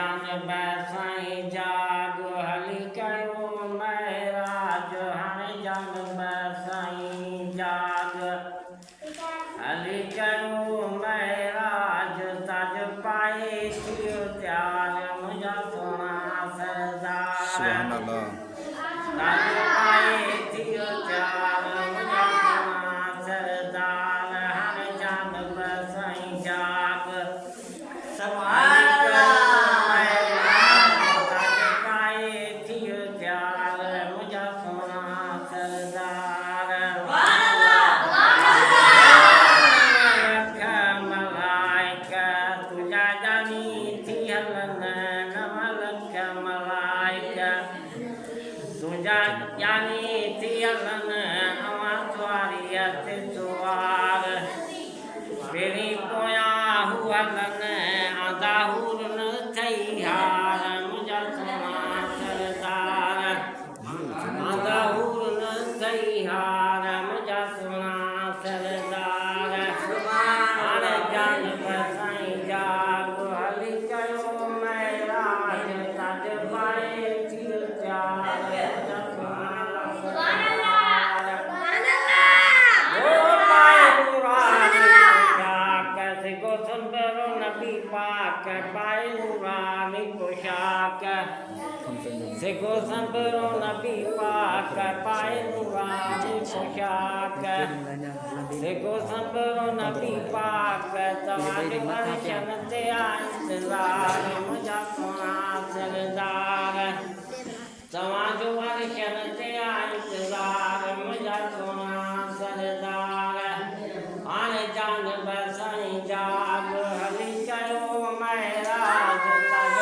जान बैसाई जाग हली कयो महराज हाणे जान बैसाई जाग हली कयो महराज तज पाए थियो त्यार मुंहिंजा सोना सरदार तज पाए थियो त्यार मुंहिंजा सोना सरदार हाणे जान बैसाई जाग Seko sambero nabi pak pae nurani poshak Seko sambero nabi pak tawade parshan te intizar mujha sona sardar tawade parshan te intizar mujha sona sardar aane jaan basai jaag hali kayo mehraj taj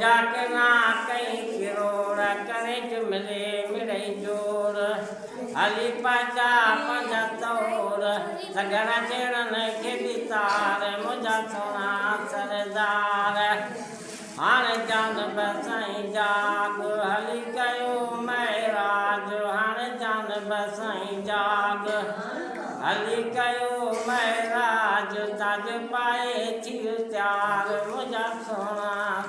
जाके ना कहीं किरोड़ करे जुमले मिले जोर हली पाचा पंजा तोर सगरा चेड़न के दितार मुझा सोना सरदार हाणे जान बसाई जाग हली कयो महराज हाणे जान बसाई जाग हली कयो महराज तज पाए थियो त्यार मुझा सोना